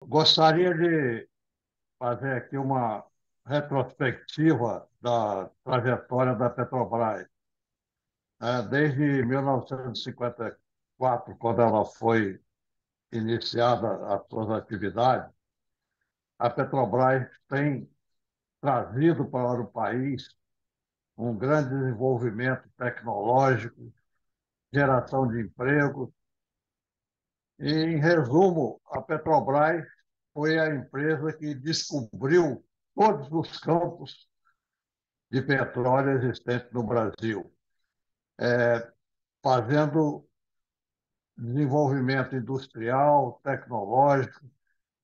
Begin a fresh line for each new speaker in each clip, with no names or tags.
Gostaria de fazer aqui uma retrospectiva da trajetória da Petrobras. Desde 1954, quando ela foi iniciada as suas atividades, a Petrobras tem trazido para o país um grande desenvolvimento tecnológico, geração de empregos. E, em resumo, a Petrobras foi a empresa que descobriu todos os campos de petróleo existente no Brasil, fazendo desenvolvimento industrial, tecnológico,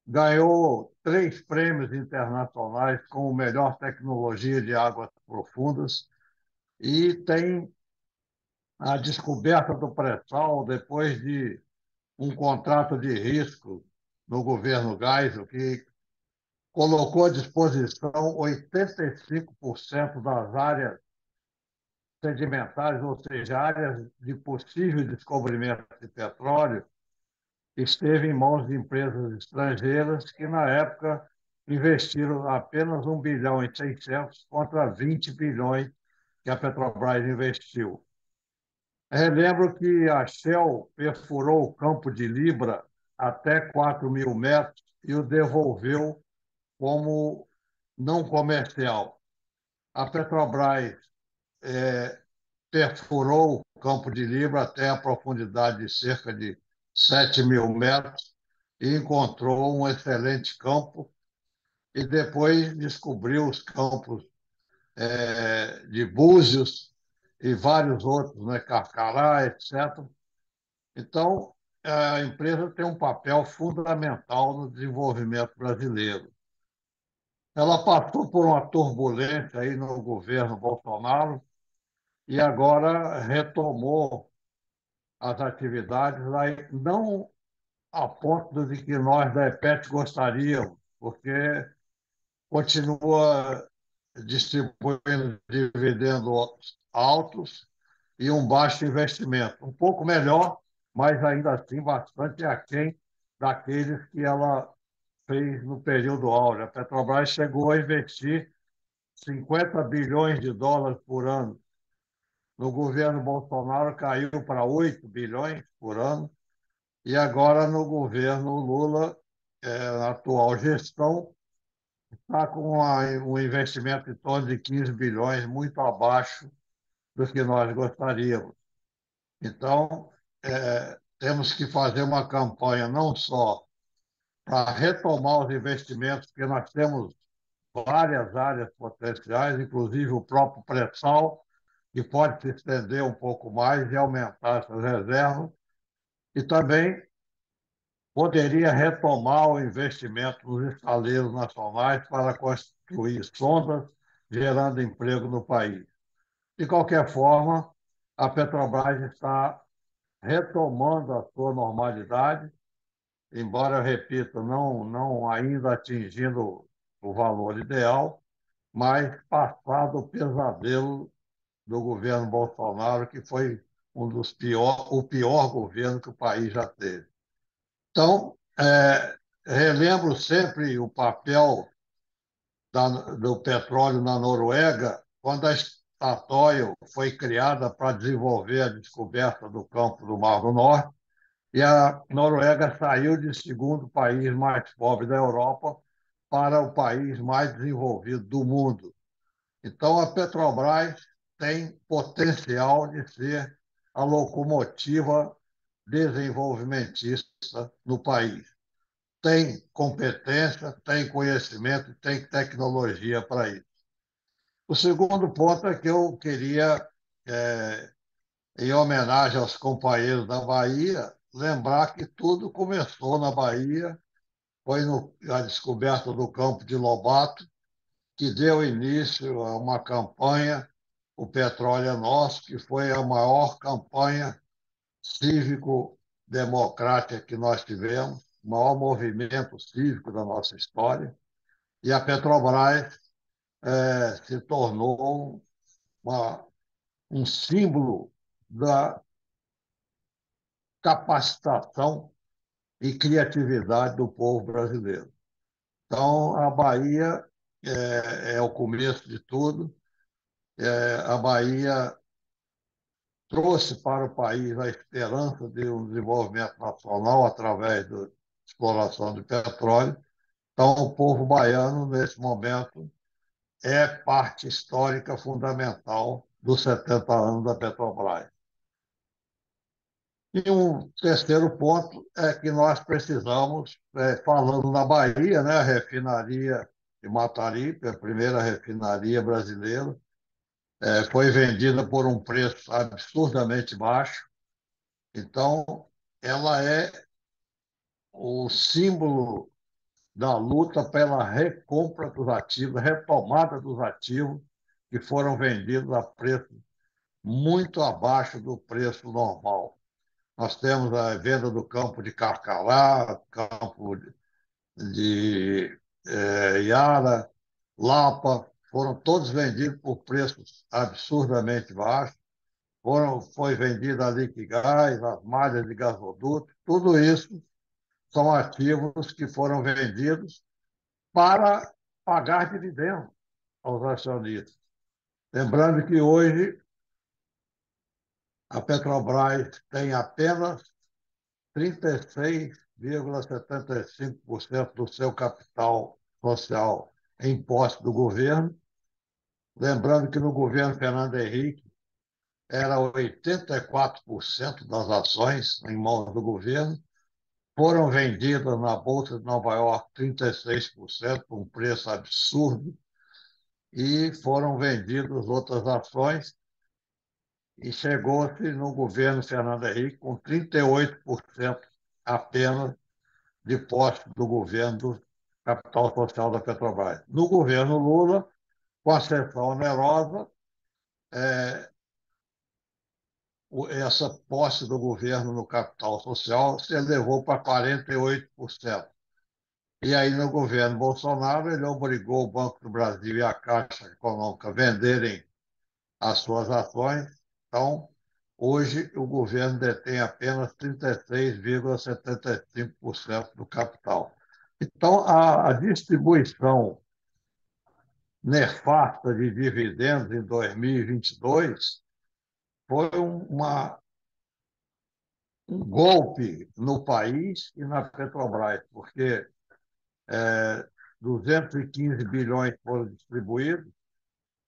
ganhou 3 prêmios internacionais como melhor tecnologia de águas profundas e tem a descoberta do pré-sal depois de um contrato de risco no governo Geisel, que colocou à disposição 85% das áreas sedimentares, ou seja, áreas de possível descobrimento de petróleo, esteve em mãos de empresas estrangeiras que, na época, investiram apenas 1,6 bilhão contra 20 bilhões que a Petrobras investiu. Relembro que a Shell perfurou o campo de Libra até 4.000 metros e o devolveu como não comercial. A Petrobras perfurou o campo de Libra até a profundidade de cerca de 7.000 metros e encontrou um excelente campo e depois descobriu os campos de Búzios e vários outros, né, Carcará, etc. Então, a empresa tem um papel fundamental no desenvolvimento brasileiro. Ela passou por uma turbulência aí no governo Bolsonaro e agora retomou as atividades, aí, não a ponto de que nós da EPET gostaríamos, porque continua distribuindo dividendos altos e um baixo investimento. Um pouco melhor, mas ainda assim bastante aquém daqueles que ela fez no período áureo. A Petrobras chegou a investir 50 bilhões de dólares por ano. No governo Bolsonaro caiu para 8 bilhões por ano. E agora, no governo Lula, na atual gestão, está com um investimento em torno de 15 bilhões, muito abaixo do que nós gostaríamos. Então, temos que fazer uma campanha não só para retomar os investimentos, porque nós temos várias áreas potenciais, inclusive o próprio pré-sal, que pode se estender um pouco mais e aumentar essas reservas, e também poderia retomar o investimento nos estaleiros nacionais para construir sondas, gerando emprego no país. De qualquer forma, a Petrobras está retomando a sua normalidade, embora, eu repito, não ainda atingindo o valor ideal, mas passado o pesadelo do governo Bolsonaro, que foi o pior governo que o país já teve. Então, relembro sempre o papel do petróleo na Noruega, quando a Statoil foi criada para desenvolver a descoberta do campo do Mar do Norte, e a Noruega saiu de segundo país mais pobre da Europa para o país mais desenvolvido do mundo. Então, a Petrobras tem potencial de ser a locomotiva desenvolvimentista no país. Tem competência, tem conhecimento, tem tecnologia para isso. O segundo ponto é que eu queria, é, em homenagem aos companheiros da Bahia, lembrar que tudo começou na Bahia, foi a descoberta do campo de Lobato, que deu início a uma campanha, o Petróleo é Nosso, que foi a maior campanha cívico-democrática que nós tivemos, o maior movimento cívico da nossa história. E a Petrobras se tornou um símbolo da capacitação e criatividade do povo brasileiro. Então, a Bahia é o começo de tudo. A Bahia trouxe para o país a esperança de um desenvolvimento nacional através da exploração de petróleo. Então, o povo baiano, nesse momento, é parte histórica fundamental dos 70 anos da Petrobras. E um terceiro ponto é que nós precisamos, falando na Bahia, né, a refinaria de Mataripe, a primeira refinaria brasileira, foi vendida por um preço absurdamente baixo. Então, ela é o símbolo da luta pela recompra dos ativos, retomada dos ativos que foram vendidos a preço muito abaixo do preço normal. Nós temos a venda do campo de Carcará, campo de Iara, Lapa, foram todos vendidos por preços absurdamente baixos. Foi vendida a Liquigás, as malhas de gasoduto, tudo isso são ativos que foram vendidos para pagar dividendos aos acionistas. Lembrando que hoje a Petrobras tem apenas 36,75% do seu capital social em posse do governo. Lembrando que no governo Fernando Henrique era 84% das ações em mãos do governo, foram vendidas na Bolsa de Nova York 36% por um preço absurdo, e foram vendidas outras ações, e chegou-se no governo Fernando Henrique com 38% apenas de posse do governo do capital social da Petrobras. No governo Lula, com a cessão onerosa, essa posse do governo no capital social se elevou para 48%. E aí, no governo Bolsonaro, ele obrigou o Banco do Brasil e a Caixa Econômica a venderem as suas ações. Então, hoje, o governo detém apenas 36,75% do capital. Então, a distribuição nefasta de dividendos em 2022 foi um golpe no país e na Petrobras, porque 215 bilhões foram distribuídos,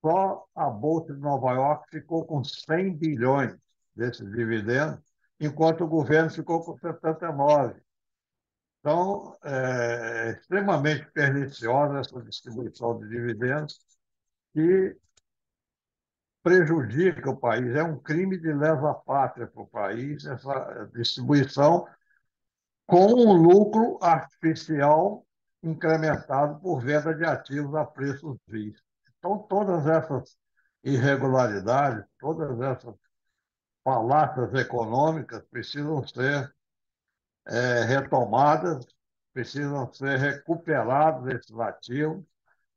só a Bolsa de Nova York ficou com 100 bilhões desses dividendos, enquanto o governo ficou com 79. Então, é extremamente perniciosa essa distribuição de dividendos e prejudica o país. É um crime de lesa-pátria para o país, essa distribuição, com um lucro artificial incrementado por venda de ativos a preços vistos. Então, todas essas irregularidades, todas essas falácias econômicas precisam ser retomadas, precisam ser recuperados esses ativos,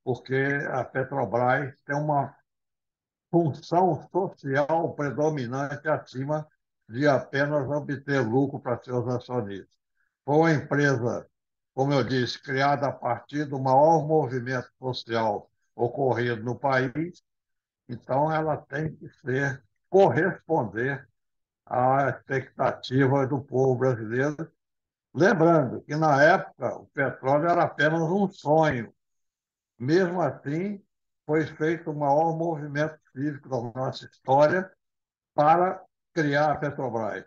porque a Petrobras tem uma função social predominante acima de apenas obter lucro para seus acionistas. Foi uma empresa, como eu disse, criada a partir do maior movimento social ocorrido no país, então ela tem que corresponder à expectativa do povo brasileiro. Lembrando que, na época, o petróleo era apenas um sonho. Mesmo assim, foi feito o maior movimento cívico da nossa história para criar a Petrobras.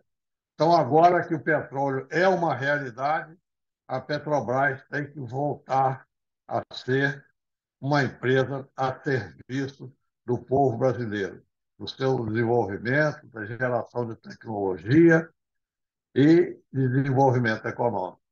Então, agora que o petróleo é uma realidade, a Petrobras tem que voltar a ser uma empresa a serviço do povo brasileiro, do seu desenvolvimento, da geração de tecnologia e de desenvolvimento econômico.